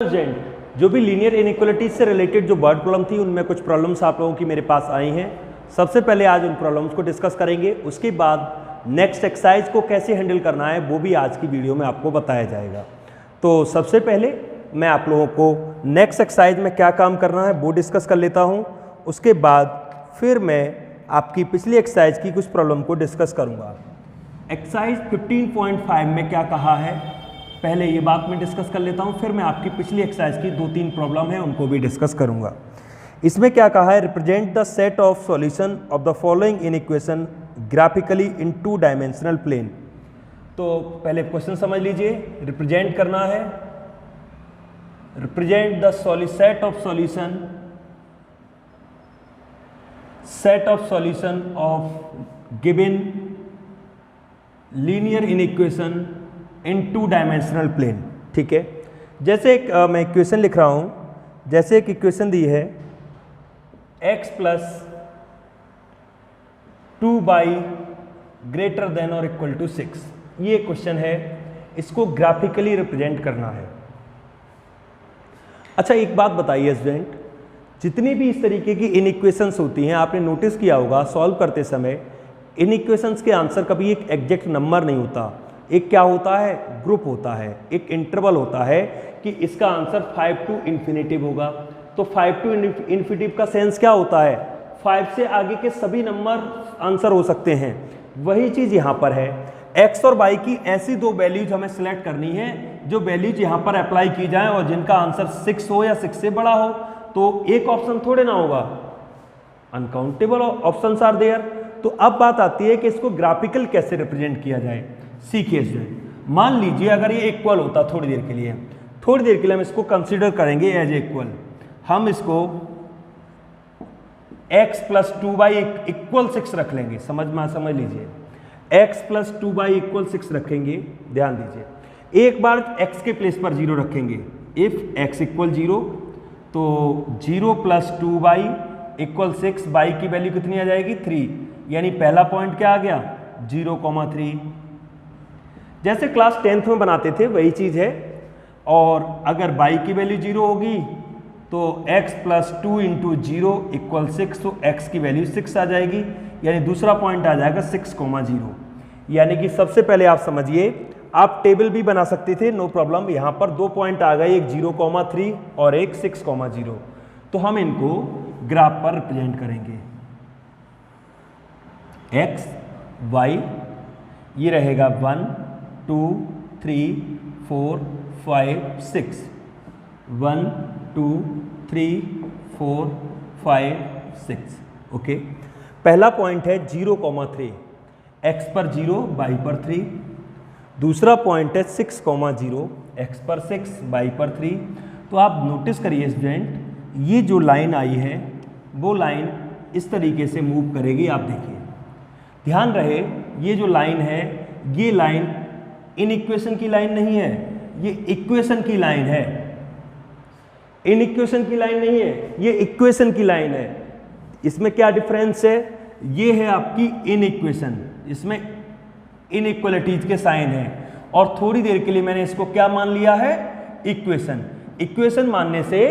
जो भी linear inequalities से रिलेटेड जो वर्ड प्रॉब्लम थी उनमें कुछ प्रॉब्लम्स आप लोगों की मेरे पास आई हैं। सबसे पहले आज उन प्रॉब्लम्स को डिस्कस करेंगे, उसके बाद नेक्स्ट एक्सरसाइज को कैसे हैंडल करना है वो भी आज की वीडियो में आपको बताया जाएगा। तो सबसे पहले मैं आप लोगों को नेक्स्ट एक्सरसाइज में क्या काम करना है वो डिस्कस कर लेता हूँ, उसके बाद फिर मैं आपकी पिछली एक्सरसाइज की कुछ प्रॉब्लम को डिस्कस करूँगा। एक्सरसाइज 15.5 में क्या कहा है पहले ये बात मैं डिस्कस कर लेता हूँ, फिर मैं आपकी पिछली एक्सरसाइज की 2-3 प्रॉब्लम है उनको भी डिस्कस करूँगा। इसमें क्या कहा है, represent the set of solution of the following inequation graphically in 2 dimensional plane. तो पहले क्वेश्चन समझ लीजिए, रिप्रेजेंट करना है, represent the set of solution of given linear inequation in 2 dimensional plane. ठीक है, जैसे एक मैं इक्वेशन लिख रहा हूँ, जैसे एक इक्वेशन दी है x plus 2y greater than और इक्वल टू 6, ये क्वेश्चन है, इसको ग्राफिकली रिप्रेजेंट करना है। अच्छा एक बात बताइए स्टूडेंट, जितनी भी इस तरीके की इनइक्वेशंस होती हैं आपने नोटिस किया होगा सॉल्व करते समय इनइक्वेशंस के आंसर कभी एक एग्जैक्ट नंबर नहीं होता, एक क्या होता है, ग्रुप होता है, एक इंटरवल होता है कि इसका आंसर 5 टू इन्फिनेटिव होगा। तो 5 टू इन्फिनेटिव का सेंस क्या होता है, 5 से आगे के सभी नंबर आंसर हो सकते हैं। वही चीज़ यहाँ पर है, x और y की ऐसी 2 वैल्यूज हमें सिलेक्ट करनी है जो वैल्यूज यहाँ पर अप्लाई की जाए और जिनका आंसर 6 हो या 6 से बड़ा हो। तो एक ऑप्शन थोड़े ना होगा, अनकाउंटेबल ऑप्शंस आर देयर। तो अब बात आती है कि इसको ग्राफिकल कैसे रिप्रेजेंट किया जाए। सीखिए स्टूडेंट, मान लीजिए अगर ये इक्वल होता, थोड़ी देर के लिए हम इसको कंसीडर करेंगे एज इक्वल, हम इसको x प्लस 2y इक्वल 6 रख लेंगे। समझ लीजिए, x प्लस 2y इक्वल 6 रखेंगे, ध्यान दीजिए। एक बार x के प्लेस पर 0 रखेंगे, इफ x इक्वल 0 तो 0 प्लस 2y इक्वल 6, y की वैल्यू कितनी आ जाएगी 3, यानी पहला पॉइंट क्या आ गया 0,3। जैसे क्लास 10th में बनाते थे वही चीज़ है। और अगर y की वैल्यू 0 होगी तो x प्लस 2 इंटू 0 इक्वल 6, तो x की वैल्यू 6 आ जाएगी, यानी दूसरा पॉइंट आ जाएगा 6,0। यानी कि सबसे पहले आप समझिए, आप टेबल भी बना सकते थे, नो प्रॉब्लम। यहाँ पर 2 पॉइंट आ गए, एक 0,3 और एक 6,0। तो हम इनको ग्राफ पर रिप्रेजेंट करेंगे, x y ये रहेगा 1 2 3 4 5 6, 1 2 3 4 5 6। ओके, पहला पॉइंट है 0,3, x पर 0 y पर 3। दूसरा पॉइंट है 6,0, x पर 6 y पर 3। तो आप नोटिस करिए स्टूडेंट, ये जो लाइन आई है वो लाइन इस तरीके से मूव करेगी। आप देखिए, ध्यान रहे, ये जो लाइन है ये लाइन इन इक्वेशन की लाइन नहीं है, ये इक्वेशन की लाइन है। इन इक्वेशन की लाइन नहीं है, ये इक्वेशन की लाइन है। इसमें क्या डिफरेंस है, ये है आपकी इन इक्वेशन, इसमें इनइक्वालिटीज के साइन है, और थोड़ी देर के लिए मैंने इसको क्या मान लिया है, इक्वेशन। इक्वेशन मानने से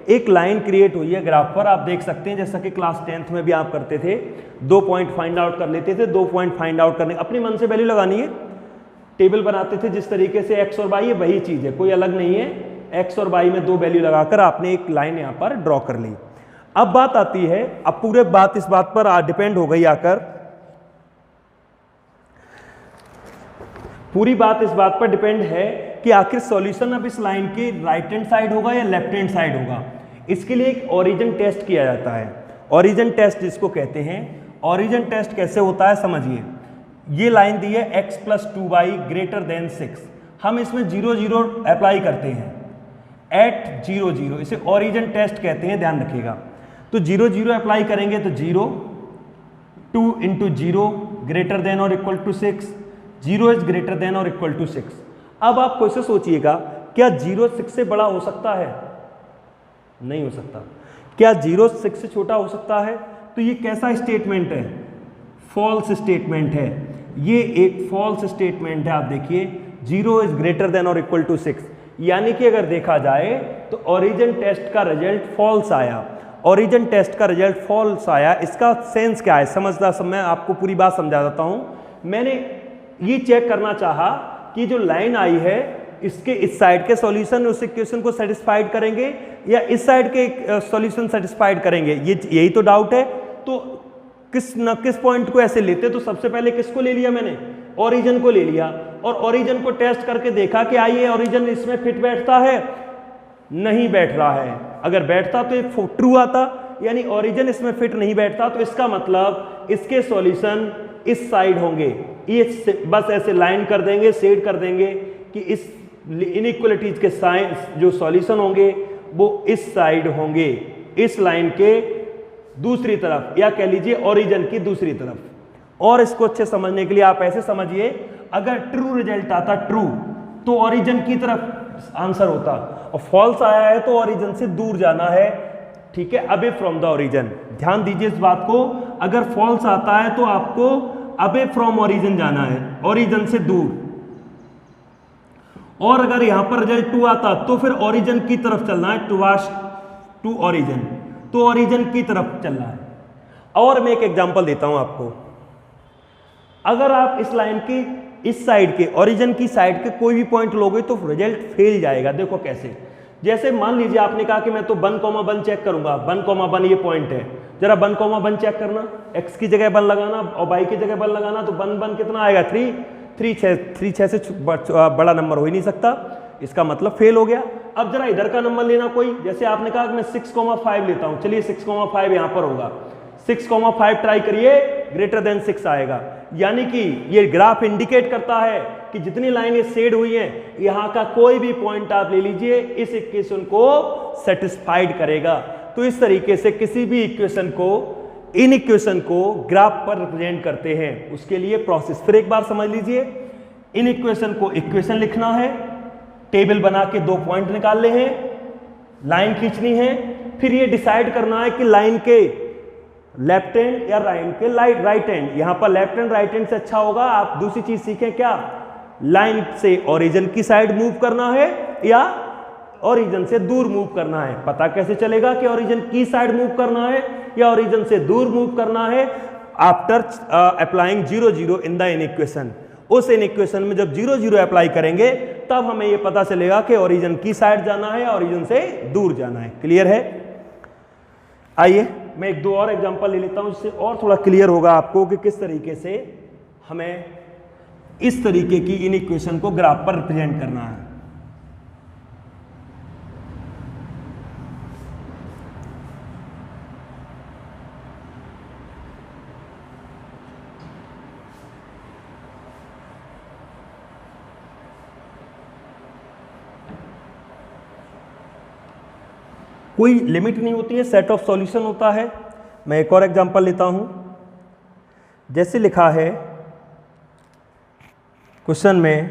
एक लाइन क्रिएट हुई है ग्राफ पर, आप देख सकते हैं, जैसा कि क्लास 10th में भी आप करते थे, 2 पॉइंट फाइंड आउट कर लेते थे। 2 पॉइंट फाइंड आउट करने अपने मन से वैल्यू लगानी है, टेबल बनाते थे जिस तरीके से x और y है वही चीज़ है, कोई अलग नहीं है। x और y में 2 वैल्यू लगाकर आपने एक लाइन यहाँ पर ड्रॉ कर ली। अब बात आती है, अब पूरे बात इस बात पर डिपेंड हो गई आकर, पूरी बात इस बात पर डिपेंड है कि आखिर सॉल्यूशन अब इस लाइन के राइट हैंड साइड होगा या लेफ्ट हैंड साइड होगा। इसके लिए एक ओरिजिन टेस्ट किया जाता है, ओरिजिन टेस्ट जिसको कहते हैं। ओरिजिन टेस्ट कैसे होता है समझिए, ये लाइन दी है x plus 2y greater than 6, हम इसमें 0 0 अप्लाई करते हैं एट 0 0, इसे ओरिजिन टेस्ट कहते हैं, ध्यान रखिएगा। तो 0 0 अप्लाई करेंगे तो 0 2 इंटू 0 ग्रेटर देन और equal to 6, 0 is greater than और इक्वल टू 6। अब आप कैसे सोचिएगा, क्या 0 6 से बड़ा हो सकता है, नहीं हो सकता। क्या 0 6 से छोटा हो सकता है, तो ये कैसा स्टेटमेंट है, फॉल्स स्टेटमेंट है, ये एक फॉल्स स्टेटमेंट है। आप देखिए 0 इज ग्रेटर देन और इक्वल टू 6, यानी कि अगर देखा जाए तो ओरिजिन टेस्ट का रिजल्ट फॉल्स आया, ओरिजिन टेस्ट का रिजल्ट फॉल्स आया। इसका सेंस क्या है, समझदा सब मैं आपको पूरी बात समझा देता हूं। मैंने ये चेक करना चाहा कि जो लाइन आई है इसके इस साइड के सॉल्यूशन उस इक्वेशन को सेटिस्फाइड करेंगे या इस साइड के सॉल्यूशन सेटिस्फाइड करेंगे, यही तो डाउट है। तो किस पॉइंट को ऐसे लेते, तो सबसे पहले किसको ले लिया मैंने, ओरिजिन को ले लिया और ओरिजिन को टेस्ट करके देखा कि आइए ओरिजिन इसमें फिट बैठता है, नहीं बैठ रहा है। अगर बैठता तो ये ट्रू आता, यानी ओरिजिन इसमें फिट नहीं बैठता तो इसका मतलब इसके सॉल्यूशन इस साइड होंगे। ये बस ऐसे लाइन कर देंगे, शेड कर देंगे कि इस इनइक्वालिटीज के साइन जो सॉल्यूशन होंगे वो इस साइड होंगे, इस लाइन के दूसरी तरफ, या कह लीजिए ओरिजिन की दूसरी तरफ। और इसको अच्छे समझने के लिए आप ऐसे समझिए, अगर ट्रू रिजल्ट आता ट्रू तो ओरिजिन की तरफ आंसर होता, और फॉल्स आया है तो ओरिजिन से दूर जाना है, ठीक है, अवे फ्रॉम द ओरिजिन। ध्यान दीजिए इस बात को, अगर फॉल्स आता है तो आपको अवे फ्रॉम ओरिजिन जाना है, ओरिजिन से दूर। और अगर यहां पर रिजल्ट टू आता तो फिर ओरिजिन की तरफ चलना है, टुवर्ड्स टू ओरिजिन, तो ओरिजिन की तरफ चलना है। और मैं एक एग्जांपल देता हूं आपको, अगर आप इस लाइन की इस साइड के ओरिजिन की साइड के कोई भी पॉइंट लोगे तो रिजल्ट फेल जाएगा। देखो कैसे, जैसे मान लीजिए आपने कहा कि मैं तो 1,1 चेक करूंगा, 1,1 ये पॉइंट है, जरा 1,1 चेक करना, x की जगह 1 लगाना और y की जगह 1 लगाना, तो 1 कितना आएगा 3 6 से बड़ा नंबर हो ही नहीं सकता, इसका मतलब फेल हो गया। अब जरा इधर का नंबर लेना कोई, जैसे आपने कहा कि मैं 6,5 लेता हूं, चलिए 6,5 यहां पर होगा, 6,5 ट्राई करिए, ग्रेटर देन 6 आएगा। यानी कि ये ग्राफ इंडिकेट करता है कि जितनी लाइनें शेड हुई हैं, यहां का कोई भी पॉइंट आप ले लीजिए, इस इक्वेशन को सेटिस्फाइड करेगा। तो इस तरीके से किसी भी इक्वेशन को, इन इक्वेशन को ग्राफ पर रिप्रेजेंट करते हैं। उसके लिए प्रोसेस फिर एक बार समझ लीजिए, इन इक्वेशन को इक्वेशन लिखना है, टेबल बना के 2 पॉइंट निकालने हैं, लाइन खींचनी है, फिर ये डिसाइड करना है कि लाइन के लेफ्ट हैंड या राइट के राइट हैंड, यहां पर लेफ्ट हैंड राइट हैंड से अच्छा होगा। आप दूसरी चीज सीखें क्या, लाइन से ओरिजिन की साइड मूव करना है या ओरिजिन से दूर मूव करना है। पता कैसे चलेगा कि ओरिजिन की साइड मूव करना है या ओरिजिन से दूर मूव करना है, after applying 0 0 in the inequation. उस इनइक्वेशन में जब 0 0 अप्लाई करेंगे तब हमें यह पता चलेगा कि ओरिजिन की साइड जाना है या ओरिजिन से दूर जाना है। क्लियर है? आइए मैं 1-2 और एग्जांपल ले लेता हूं, जिससे और थोड़ा क्लियर होगा आपको कि किस तरीके से हमें इस तरीके की इन इक्वेशन को ग्राफ पर रिप्रेजेंट करना है। कोई लिमिट नहीं होती है, सेट ऑफ सॉल्यूशन होता है। मैं एक और एग्जांपल लेता हूं, जैसे लिखा है क्वेश्चन में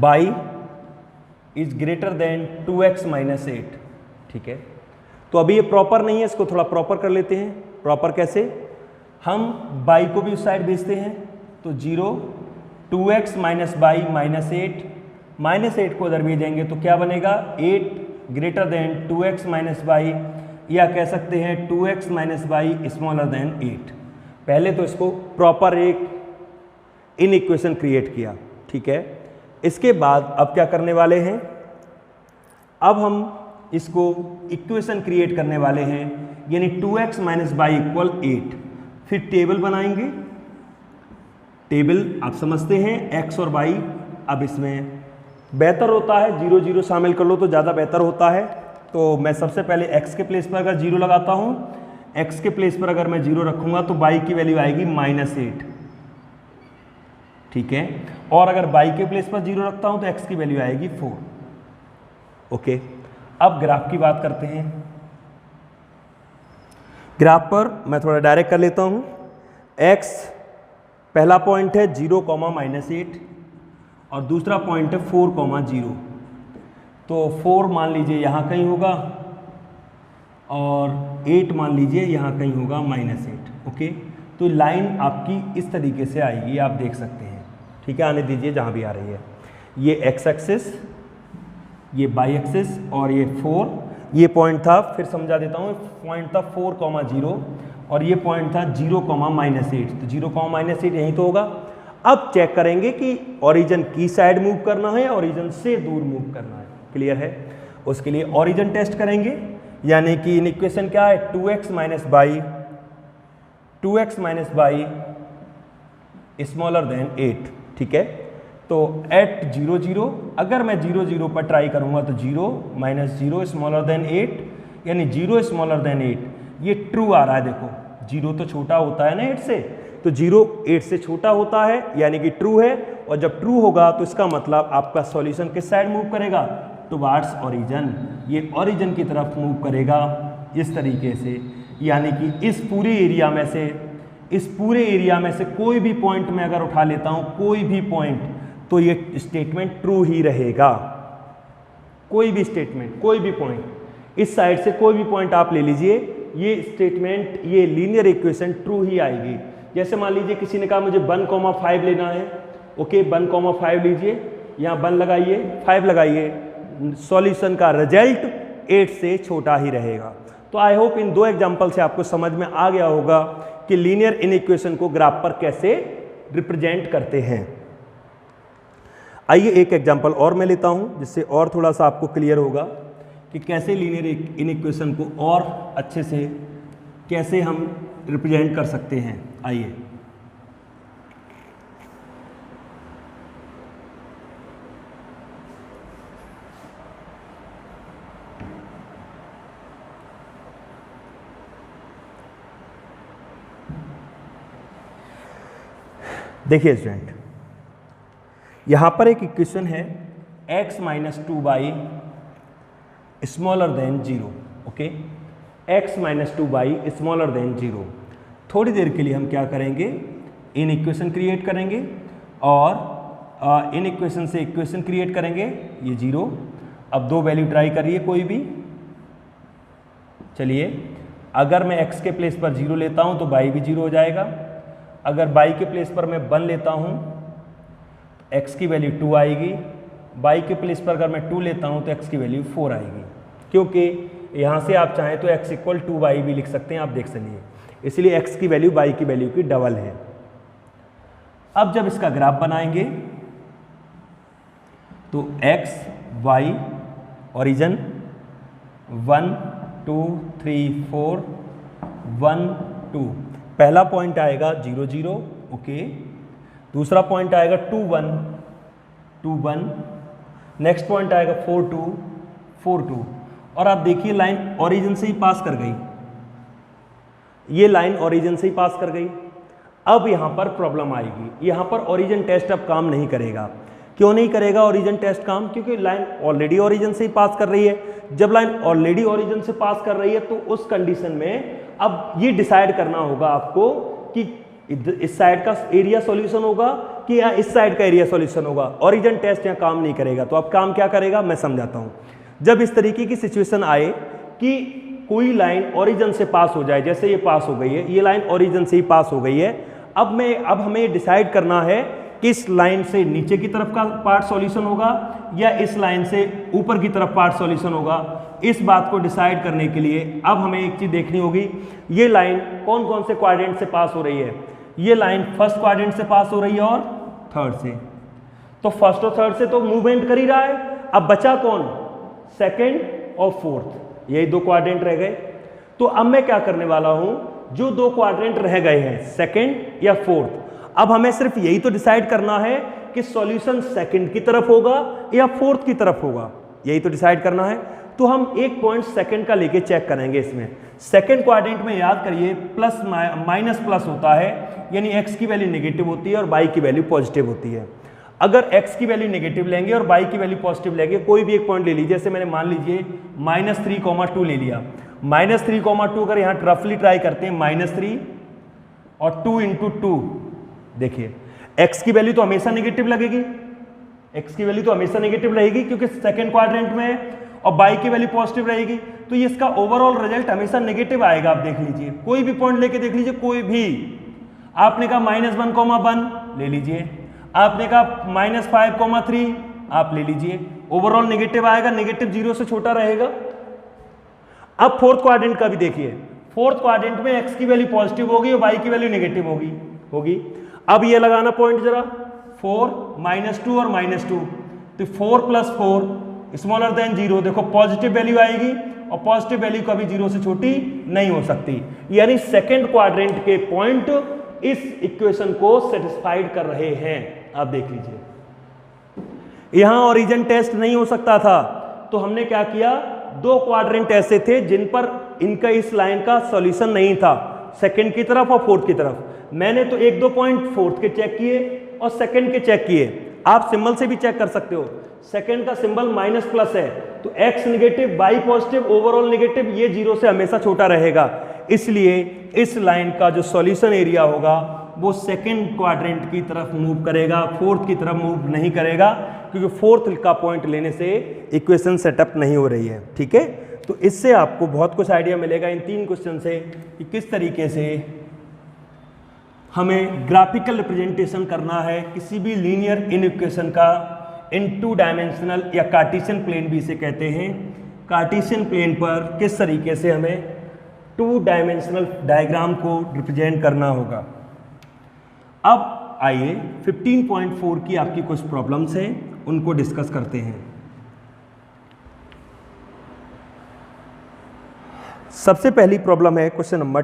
y is greater then 2x minus 8, ठीक है। तो अभी ये प्रॉपर नहीं है, इसको थोड़ा प्रॉपर कर लेते हैं। प्रॉपर कैसे, हम y को भी उस साइड भेजते हैं, तो 0 2x minus y minus 8, minus 8 को उधर भेजेंगे तो क्या बनेगा 8 greater than 2x minus y, या कह सकते हैं 2x minus y smaller than 8। पहले तो इसको प्रॉपर एक इन इक्वेशन क्रिएट किया, ठीक है। इसके बाद अब क्या करने वाले हैं, अब हम इसको इक्वेशन क्रिएट करने वाले हैं, यानी 2x माइनस y इक्वल 8। फिर टेबल बनाएंगे, टेबल आप समझते हैं x और y। अब इसमें बेहतर होता है 0 0 शामिल कर लो तो ज़्यादा बेहतर होता है। तो मैं सबसे पहले x के प्लेस पर अगर 0 लगाता हूँ, x के प्लेस पर अगर मैं 0 रखूँगा तो y की वैल्यू आएगी -8, ठीक है। और अगर y के प्लेस पर 0 रखता हूँ तो x की वैल्यू आएगी 4। ओके, अब ग्राफ की बात करते हैं। ग्राफ पर मैं थोड़ा डायरेक्ट कर लेता हूँ। x पहला पॉइंट है 0, -8 और दूसरा पॉइंट है 4, 0। तो 4 मान लीजिए यहाँ कहीं होगा और 8 मान लीजिए यहाँ कहीं होगा -8। ओके, तो लाइन आपकी इस तरीके से आएगी, आप देख सकते हैं, ठीक है, आने दीजिए जहाँ भी आ रही है। ये एक्स एक्सिस, ये वाई एक्सिस और ये 4, ये पॉइंट था, फिर समझा देता हूँ, पॉइंट था 4,0 और ये पॉइंट था 0,-8, तो 0,-8 यहीं तो होगा। अब चेक करेंगे कि ओरिजिन की साइड मूव करना है, ओरिजिन से दूर मूव करना है। क्लियर है? उसके लिए ओरिजिन टेस्ट करेंगे, यानी कि इन इक्वेशन क्या है, 2x माइनस बाई 8, ठीक है। तो एट 0 0 अगर मैं 0 0 पर ट्राई करूंगा तो 0 माइनस 0 स्मॉलर देन 8, यानी 0 स्मॉलर देन 8, ये ट्रू आ रहा है। देखो 0 तो छोटा होता है ना 8 से, तो 0 8 से छोटा होता है, यानी कि ट्रू है। और जब ट्रू होगा तो इसका मतलब आपका सॉल्यूशन किस साइड मूव करेगा, टुवार्ड्स ओरिजिन, ये ओरिजिन की तरफ मूव करेगा इस तरीके से। यानी कि इस पूरे एरिया में से कोई भी पॉइंट में अगर उठा लेता हूं, कोई भी पॉइंट, तो ये स्टेटमेंट ट्रू ही रहेगा। कोई भी स्टेटमेंट, कोई भी पॉइंट, इस साइड से कोई भी पॉइंट आप ले लीजिए, ये स्टेटमेंट, ये लीनियर इक्वेशन ट्रू ही आएगी। जैसे मान लीजिए किसी ने कहा मुझे 1,5 लेना है, ओके 1,5 लीजिए, यहाँ 1 लगाइए, 5 लगाइए, सॉल्यूशन का रिजल्ट 8 से छोटा ही रहेगा। तो आई होप इन 2 एग्जाम्पल से आपको समझ में आ गया होगा कि लीनियर इनइक्वेशन को ग्राफ पर कैसे रिप्रेजेंट करते हैं। आइए एक एग्जाम्पल और मैं लेता हूं, जिससे और थोड़ा सा आपको क्लियर होगा कि कैसे लीनियर इनइक्वेशन को और अच्छे से कैसे हम रिप्रेजेंट कर सकते हैं। आइए देखिए स्टूडेंट, यहां पर एक इक्वेशन है x minus 2y smaller than 0, okay, x minus 2y smaller than 0। थोड़ी देर के लिए हम क्या करेंगे, इन इक्वेशन क्रिएट करेंगे और इन इक्वेशन से इक्वेशन क्रिएट करेंगे, ये 0। अब 2 वैल्यू ट्राई करिए कोई भी, चलिए अगर मैं x के प्लेस पर 0 लेता हूं तो y भी 0 हो जाएगा। अगर y के प्लेस पर मैं 1 लेता हूं तो x की वैल्यू 2 आएगी, y के प्लेस पर अगर मैं 2 लेता हूं तो x की वैल्यू 4 आएगी, क्योंकि यहां से आप चाहें तो x इक्वल टू y भी लिख सकते हैं, आप देख सकिए, इसलिए x की वैल्यू y की वैल्यू की डबल है। अब जब इसका ग्राफ बनाएंगे तो x y ओरिजिन 1 2 3 4 1 2, पहला पॉइंट आएगा 0 0, ओके, दूसरा पॉइंट आएगा 2 1 2 1, नेक्स्ट पॉइंट आएगा 4 2 4 2। और आप देखिए लाइन ओरिजिन से ही पास कर गई, ये लाइन ओरिजिन से ही पास कर गई। अब यहां पर प्रॉब्लम आएगी, यहां पर ओरिजिन टेस्ट अब काम नहीं करेगा। क्यों नहीं करेगा ओरिजिन टेस्ट काम? क्योंकि लाइन ऑलरेडी ओरिजिन से ही पास कर रही है। जब लाइन ऑलरेडी ओरिजिन से पास कर रही है तो उस कंडीशन में अब ये डिसाइड करना होगा आपको कि इस साइड का एरिया सॉल्यूशन होगा कि या इस साइड का एरिया सॉल्यूशन होगा। ओरिजिन टेस्ट यहाँ काम नहीं करेगा। तो अब काम क्या करेगा मैं समझाता हूँ। जब इस तरीके की सिचुएशन आए कि कोई लाइन ओरिजिन से पास हो जाए, जैसे ये पास हो गई है, ये लाइन ओरिजिन से ही पास हो गई है, अब हमें डिसाइड करना है कि इस लाइन से नीचे की तरफ का पार्ट सॉल्यूशन होगा या इस लाइन से ऊपर की तरफ पार्ट सॉल्यूशन होगा। इस बात को डिसाइड करने के लिए अब हमें एक चीज देखनी होगी, ये लाइन कौन कौन से क्वाड्रेंट से पास हो रही है। ये लाइन फर्स्ट क्वाड्रेंट से पास हो रही है और थर्ड से, तो फर्स्ट और थर्ड से तो मूवमेंट कर ही रहा है। अब बचा कौन? सेकंड और फोर्थ, यही 2 क्वाड्रेंट रह गए। तो अब मैं क्या करने वाला हूं, जो 2 क्वाड्रेंट रह गए हैं सेकंड या फोर्थ, अब हमें सिर्फ यही तो डिसाइड करना है कि सॉल्यूशन सेकंड की तरफ होगा या फोर्थ की तरफ होगा, यही तो डिसाइड करना है। तो हम एक पॉइंट सेकंड का लेके चेक करेंगे। इसमें सेकंड क्वाड्रेंट में याद करिए प्लस माइनस प्लस होता है, यानी x की वैल्यू नेगेटिव होती है और y की वैल्यू पॉजिटिव होती है। अगर x की वैल्यू नेगेटिव लेंगे और y की वैल्यू पॉजिटिव लेंगे, कोई भी एक पॉइंट ले लीजिए, जैसे मैंने मान लीजिए -3,2 ले लिया। -3,2 अगर यहाँ रफली ट्राई करते हैं, -3 और 2 × 2, देखिए x की वैल्यू तो हमेशा नेगेटिव लगेगी, x की वैल्यू तो हमेशा नेगेटिव रहेगी क्योंकि सेकंड क्वाड्रेंट में है, और y की वैल्यू पॉजिटिव रहेगी, तो ये इसका ओवरऑल रिजल्ट हमेशा नेगेटिव आएगा। आप देख लीजिए, कोई भी पॉइंट लेके देख लीजिए, कोई भी। आपने कहा -1,1 ले लीजिए। आपने कहा -5,3 आप ले लीजिए, ओवरऑल नेगेटिव आएगा, नेगेटिव 0 से छोटा रहेगा। अब फोर्थ क्वाड्रेंट का भी देखिए, फोर्थ क्वाड्रेंट में x की वैल्यू पॉजिटिव होगी और y की वैल्यू नेगेटिव होगी। अब ये लगाना पॉइंट जरा, 4 -2 और -2, तो 4 + 4 स्मॉलर देन 0, देखो पॉजिटिव वैल्यू आएगी और पॉजिटिव वैल्यू कभी 0 से छोटी नहीं हो सकती, यानी सेकंड क्वाड्रेंट के पॉइंट इस इक्वेशन को सेटिस्फाइड कर रहे हैं। आप देख लीजिए, यहां ओरिजिन टेस्ट नहीं हो सकता था, तो हमने क्या किया, 2 क्वाड्रेंट ऐसे थे जिन पर इनका इस लाइन का सॉल्यूशन नहीं था, सेकंड की तरफ और फोर्थ की तरफ। मैंने तो 1-2 पॉइंट फोर्थ के चेक किए और सेकंड के चेक किए। आप सिंबल से भी चेक कर सकते हो, सेकंड का सिंबल माइनस है, तो x negative, y positive, overall negative, ये 0 से हमेशा छोटा रहेगा। इसलिए इस लाइन का जो सॉल्यूशन एरिया होगा वो सेकंड क्वाड्रेंट की तरफ मूव करेगा, फोर्थ की तरफ मूव नहीं करेगा, क्योंकि फोर्थ का पॉइंट लेने से इक्वेशन सेटअप नहीं हो रही है। ठीक है, तो इससे आपको बहुत कुछ आइडिया मिलेगा इन 3 क्वेश्चन से कि किस तरीके से हमें ग्राफिकल रिप्रेजेंटेशन करना है किसी भी लीनियर इक्वेशन का इन 2 डायमेंशनल या कार्टेशियन प्लेन भी इसे कहते हैं। कार्टेशियन प्लेन पर किस तरीके से हमें 2 डायमेंशनल डायग्राम को रिप्रेजेंट करना होगा। अब आइए 15.4 की आपकी कुछ प्रॉब्लम्स हैं, उनको डिस्कस करते हैं। सबसे पहली प्रॉब्लम है क्वेश्चन नंबर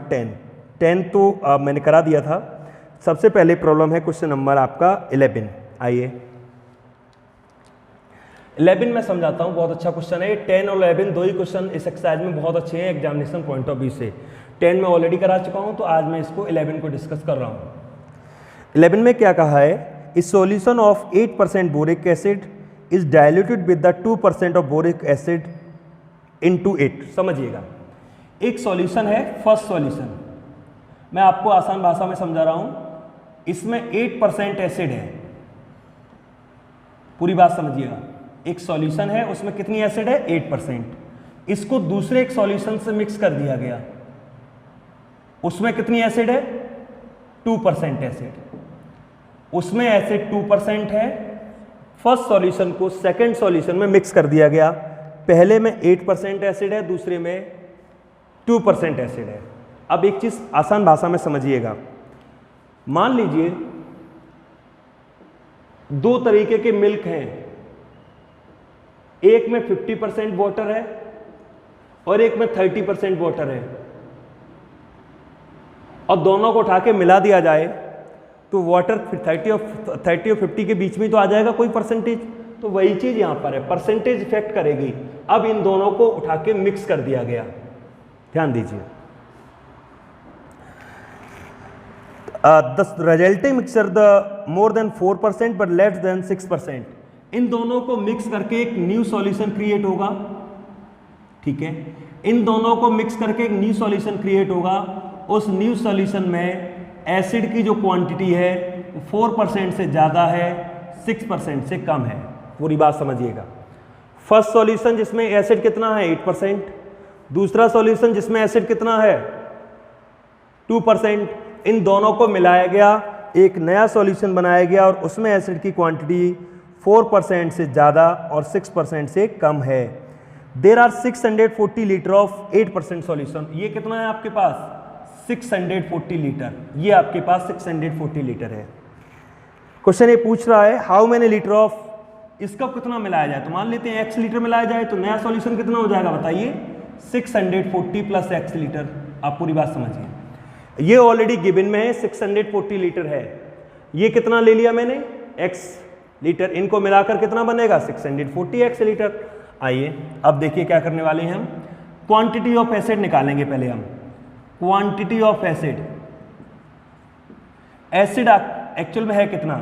10 तो मैंने करा दिया था। सबसे पहले प्रॉब्लम है क्वेश्चन नंबर आपका 11। आइए 11 मैं समझाता हूँ, बहुत अच्छा क्वेश्चन है। 10 और 11 दो ही क्वेश्चन इस एक्सरसाइज में बहुत अच्छे हैं एग्जामिनेशन पॉइंट ऑफ व्यू से। 10 में ऑलरेडी करा चुका हूँ, तो आज मैं इसको 11 को डिस्कस कर रहा हूँ। 11 में क्या कहा है, इस solution of 8% boric acid is diluted with the 2% of boric acid into 8। समझिएगा, एक सॉल्यूशन है, फर्स्ट सॉल्यूशन मैं आपको आसान भाषा में समझा रहा हूँ। इसमें 8% एसिड है, पूरी बात समझिएगा। एक सॉल्यूशन है, उसमें कितनी एसिड है, 8%। इसको दूसरे एक सॉल्यूशन से मिक्स कर दिया गया, उसमें कितनी एसिड है, 2% एसिड। उसमें एसिड 2% है, फर्स्ट सॉल्यूशन को सेकंड सॉल्यूशन में मिक्स कर दिया गया। पहले में 8% एसिड है, दूसरे में 2% एसिड है। अब एक चीज आसान भाषा में समझिएगा, मान लीजिए 2 तरीके के मिल्क हैं, एक में 50% वाटर है और एक में 30% वाटर है, और दोनों को उठा के मिला दिया जाए तो वाटर 30 और 50 के बीच में तो आ जाएगा कोई परसेंटेज। तो वही चीज यहां पर है, परसेंटेज इफेक्ट करेगी। अब इन दोनों को उठा के मिक्स कर दिया गया, ध्यान दीजिए। The resulting mixture the more than 4% but less than 6%, इन दोनों को मिक्स करके एक न्यू सॉल्यूशन क्रिएट होगा। ठीक है, इन दोनों को मिक्स करके एक न्यू सॉल्यूशन क्रिएट होगा। उस न्यू सॉल्यूशन में एसिड की जो क्वांटिटी है 4% से ज़्यादा है, 6% से कम है। पूरी बात समझिएगा। फर्स्ट सॉल्यूशन जिसमें एसिड कितना है, 8%। दूसरा सॉल्यूशन जिसमें एसिड कितना है, 2%। इन दोनों को मिलाया गया, एक नया सॉल्यूशन बनाया गया और उसमें एसिड की क्वांटिटी 4% से ज़्यादा और 6% से कम है। There are 640 litre of 8% solution. ये कितना है आपके पास, 640 लीटर। ये आपके पास 640 लीटर है। क्वेश्चन ये पूछ रहा है हाउ मैनी लीटर ऑफ, इसका कितना मिलाया जाए, तो मान लेते हैं x लीटर मिलाया जाए तो नया सॉल्यूशन कितना हो जाएगा बताइए, 640 प्लस x लीटर। आप पूरी बात समझिए, ये ऑलरेडी गिवन में है 640 लीटर है। ये कितना ले लिया मैंने, x लीटर। इनको मिलाकर कितना बनेगा, 640 x लीटर। आइए अब देखिए क्या करने वाले हैं हम, क्वांटिटी ऑफ एसिड निकालेंगे पहले हम। Quantity of acid, acid actual में है कितना,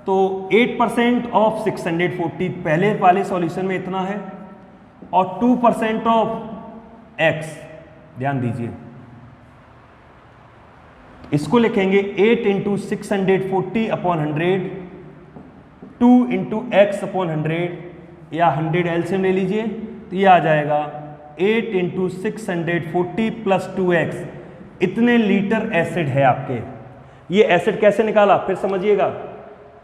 तो 8% ऑफ 640 पहले वाले सॉल्यूशन में इतना है, और 2% ऑफ x, ध्यान दीजिए इसको लिखेंगे 8 into 640 upon 100, 2 into x upon 100, या 100 एलसीएम ले लीजिए तो ये आ जाएगा 8 इंटू 640 प्लस 2x। इतने लीटर एसिड है आपके। ये एसिड कैसे निकाला फिर समझिएगा,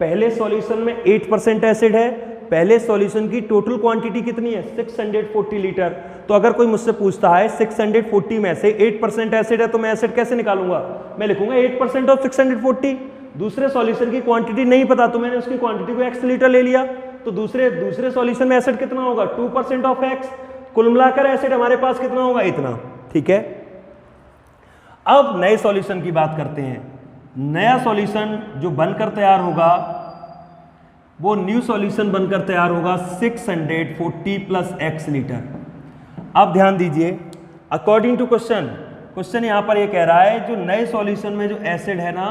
पहले सॉल्यूशन में 8% एसिड है, पहले सॉल्यूशन की टोटल क्वांटिटी कितनी है 640 लीटर। तो अगर कोई मुझसे पूछता है 640 में से 8% एसिड है तो मैं एसिड कैसे निकालूंगा, मैं लिखूंगा 8% ऑफ 640। दूसरे सॉल्यूशन की क्वांटिटी नहीं पता तो मैंने उसकी क्वांटिटी को x लीटर ले लिया, तो दूसरे सॉल्यूशन में एसिड कितना होगा 2% ऑफ x, कुल मिलाकर एसिड हमारे पास कितना होगा इतना। ठीक है, अब नए सॉल्यूशन की बात करते हैं। नया सॉल्यूशन जो बनकर तैयार होगा वो न्यू सॉल्यूशन बनकर तैयार होगा 640 प्लस x लीटर। अब ध्यान दीजिए, अकॉर्डिंग टू क्वेश्चन यहां पर ये कह रहा है जो नए सॉल्यूशन में जो एसिड है ना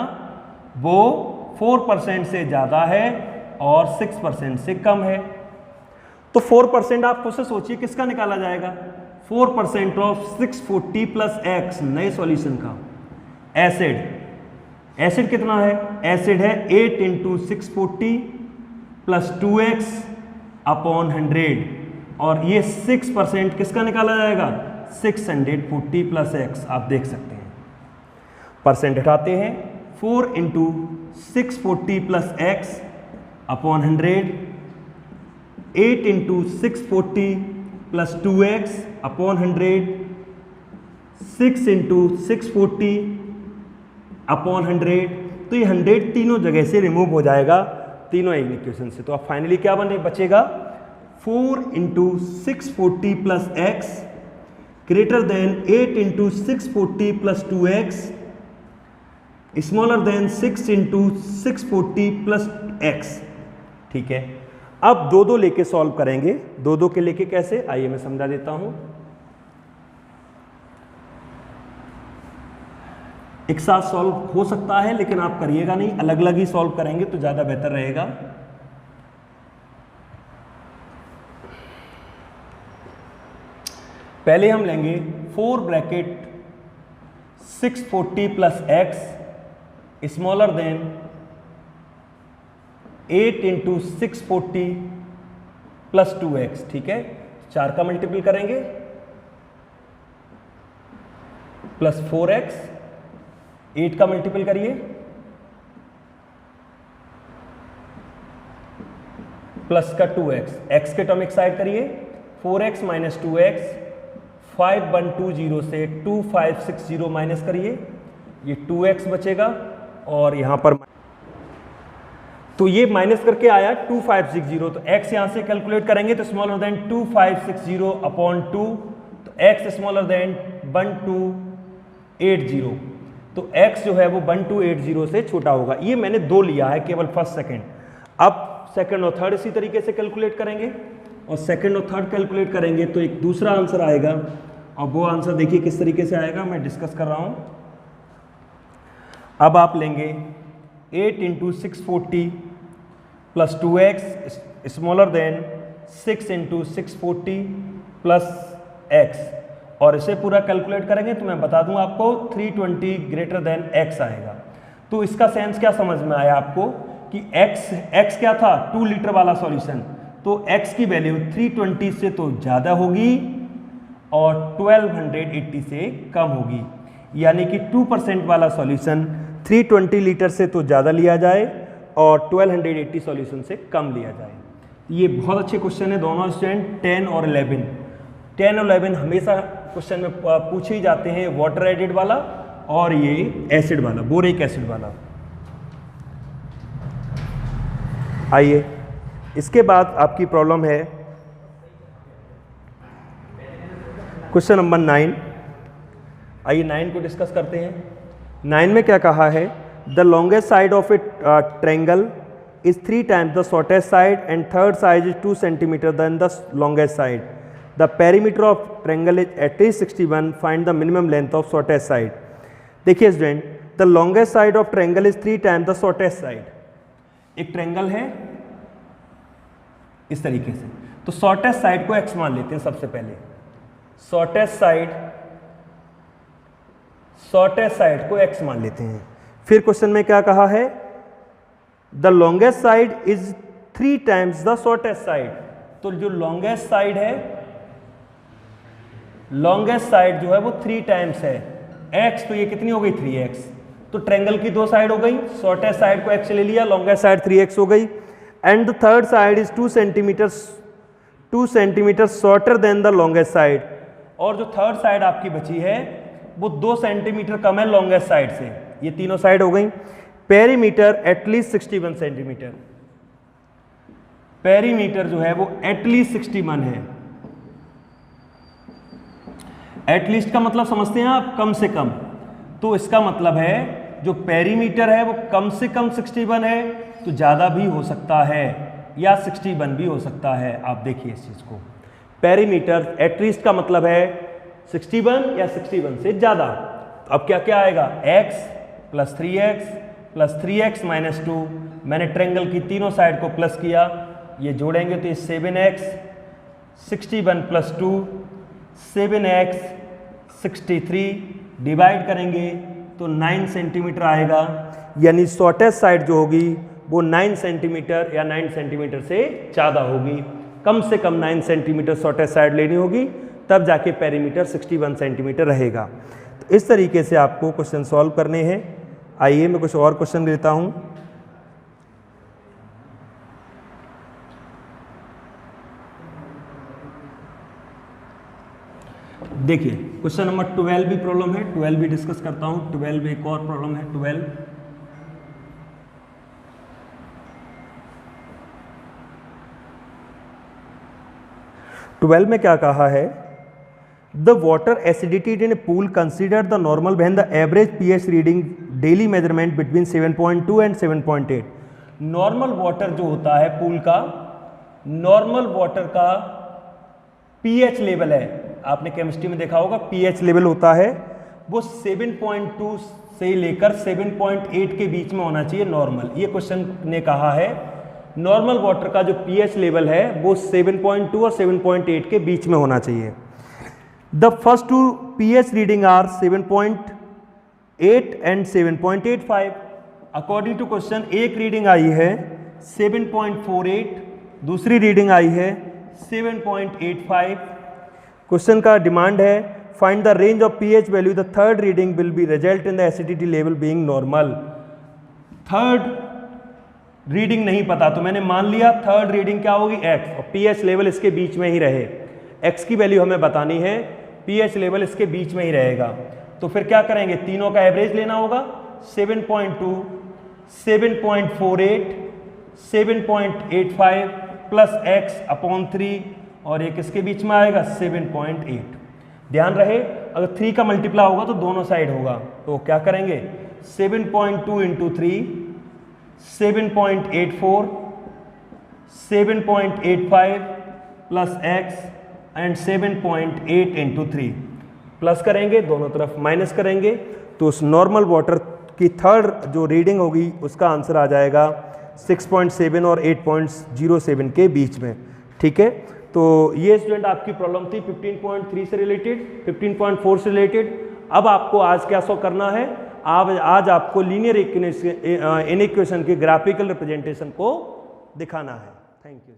वो 4% से ज्यादा है और 6% से कम है। तो 4% आप खुद से सोचिए किसका निकाला जाएगा, 4% ऑफ 640 प्लस x नए सॉल्यूशन का। एसिड कितना है, एसिड है 8 इंटू 640 प्लस 2x अपॉन 100, और ये 6% किसका निकाला जाएगा 640 प्लस x। आप देख सकते हैं परसेंट हटाते हैं, 4 into 640 plus x upon 100, 8 into 640 plus 2x upon 100, 6 into 640 upon 100। तो ये 100 तीनों जगह से रिमूव हो जाएगा, तीनों इक्वेशन से। तो अब फाइनली क्या बचेगा 4 into 640 plus x greater than 8 into 640 plus 2x smaller than 6 into 640 plus x। ठीक है, अब दो लेके सॉल्व करेंगे। दो के लेके कैसे, आइए मैं समझा देता हूं। एक साथ सॉल्व हो सकता है लेकिन आप करिएगा नहीं, अलग अलग ही सॉल्व करेंगे तो ज्यादा बेहतर रहेगा। पहले हम लेंगे 4 bracket 640 plus x smaller than 8 into 640 plus 2x। ठीक है, 4 का मल्टीपल करेंगे प्लस 4x, 8 का मल्टीपल करिए प्लस का 2x, x के टर्म एक साइड करिए 4x माइनस 2x, 5120 से 2560 माइनस करिए, ये 2x बचेगा और यहां पर तो ये माइनस करके आया 2560, तो x यहां से कैलकुलेट करेंगे तो स्मॉलर देन 2560 अपॉन 2, तो x स्मॉलर देन 1280, तो x जो है वो 1280 से छोटा होगा। ये मैंने 2 लिया है केवल फर्स्ट सेकंड। अब सेकंड और थर्ड इसी तरीके से कैलकुलेट करेंगे, और सेकंड और थर्ड कैलकुलेट करेंगे तो एक दूसरा आंसर आएगा, और वो आंसर देखिए किस तरीके से आएगा, मैं डिस्कस कर रहा हूं। अब आप लेंगे 8 into 640 plus 2x smaller than 6 into 640 plus x, और इसे पूरा कैलकुलेट करेंगे तो मैं बता दूं आपको 320 ग्रेटर देन x आएगा। तो इसका सेंस क्या समझ में आया आपको कि x क्या था 2 लीटर वाला सॉल्यूशन, तो x की वैल्यू 320 से तो ज़्यादा होगी और 1280 से कम होगी, यानी कि 2% वाला सॉल्यूशन 320 लीटर से तो ज़्यादा लिया जाए और 1280 सॉल्यूशन से कम लिया जाए। ये बहुत अच्छे क्वेश्चन है दोनों स्टूडेंट, 10 और 11 हमेशा क्वेश्चन में पूछे ही जाते हैं, वाटर एसिड वाला और ये एसिड वाला, बोरिक एसिड वाला। आइए इसके बाद आपकी प्रॉब्लम है क्वेश्चन नंबर 9। आइए 9 को डिस्कस करते हैं। 9 में क्या कहा है, the longest side of a triangle is 3 times the shortest side and third side is 2 centimeter then the longest side. The perimeter of triangle is at least 61, find the minimum length of shortest side. देखिए student, the longest side of triangle is 3 times the shortest side. एक triangle है इस तरीके से, तो shortest side को x मान लेते हैं सबसे पहले। शॉर्टेस्ट साइड को x मान लेते हैं। फिर क्वेश्चन में क्या कहा है, the longest side is 3 times the shortest side. तो जो लॉन्गेस्ट साइड है, लॉन्गेस्ट साइड जो है वो 3 times है x, तो ये कितनी हो गई 3x, तो ट्रायंगल की 2 साइड हो गई, शॉर्टेस्ट साइड को x ले लिया, लॉन्गेस्ट साइड 3x हो गई, and the third side is 2 centimetre shorter than the longest side, और जो थर्ड साइड आपकी बची है वो 2 सेंटीमीटर कम है लॉन्गेस्ट साइड से। ये तीनों साइड हो गई। पेरीमीटर एटलीस्ट 61 सेंटीमीटर, पेरीमीटर जो है वो एटलीस्ट 61 है। एटलीस्ट का मतलब समझते हैं आप, कम से कम, तो इसका मतलब है जो पेरीमीटर है वो कम से कम 61 है, तो ज़्यादा भी हो सकता है या 61 भी हो सकता है। आप देखिए इस चीज़ को, पेरीमीटर एटलीस्ट का मतलब है 61 या 61 से ज़्यादा। अब क्या क्या आएगा, x प्लस 3x माइनस 2, मैंने ट्रायंगल की तीनों साइड को प्लस किया, ये जोड़ेंगे तो ये 7x, 61 प्लस 2 7x, 63 डिवाइड करेंगे तो 9 सेंटीमीटर आएगा, यानी शॉर्टेस्ट साइड जो होगी वो 9 सेंटीमीटर या 9 सेंटीमीटर से ज़्यादा होगी। कम से कम 9 सेंटीमीटर शॉर्टेस्ट साइड लेनी होगी, तब जाके पेरीमीटर 61 सेंटीमीटर रहेगा। तो इस तरीके से आपको क्वेश्चन सॉल्व करने हैं। आइए मैं कुछ और क्वेश्चन लेता हूँ। देखिए क्वेश्चन नंबर 12 भी प्रॉब्लम है, 12 भी डिस्कस करता हूँ। 12 एक और प्रॉब्लम है। 12 में क्या कहा है, the water acidity in A pool consider the normal when the average pH reading daily measurement between 7.2 and 7.8। Normal water जो होता है पूल का, नॉर्मल वाटर का पीएच लेवल है, आपने केमिस्ट्री में देखा होगा पीएच लेवल होता है, वो 7.2 से लेकर 7.8 के बीच में होना चाहिए नॉर्मल। ये क्वेश्चन ने कहा है नॉर्मल वाटर का जो पीएच लेवल है वो 7.2 और 7.8 के बीच में होना चाहिए। The first two pH reading are 7.8 and 7.85। According to question एक रीडिंग आई है 7.48, दूसरी रीडिंग आई है 7.85। क्वेश्चन का डिमांड है find the range of pH value, the third reading will be result in the acidity level being normal. Third reading नहीं पता तो मैंने मान लिया थर्ड रीडिंग क्या होगी, x, और पीएच लेवल इसके बीच में ही रहे। x की वैल्यू हमें बतानी है, पीएच लेवल इसके बीच में ही रहेगा। तो फिर क्या करेंगे, तीनों का एवरेज लेना होगा, 7.2, 7.48, 7.85 प्लस x अपॉन 3, और एक इसके बीच में आएगा 7.8। ध्यान रहे अगर 3 का मल्टीप्लाई होगा तो दोनों साइड होगा, तो क्या करेंगे 7.2 into 3, 7.84, 7.85 plus x and 7.8 into 3 plus करेंगे, दोनों तरफ माइनस करेंगे, तो उस नॉर्मल वाटर की थर्ड जो रीडिंग होगी उसका आंसर आ जाएगा 6.7 और 8.07 के बीच में। ठीक है, तो ये स्टूडेंट आपकी प्रॉब्लम थी 15.3 से रिलेटेड, 15.4 से रिलेटेड। अब आपको आज क्या सो करना है, आज आपको लीनियर इक्वेशन के ग्राफिकल रिप्रेजेंटेशन को दिखाना है। Thank you.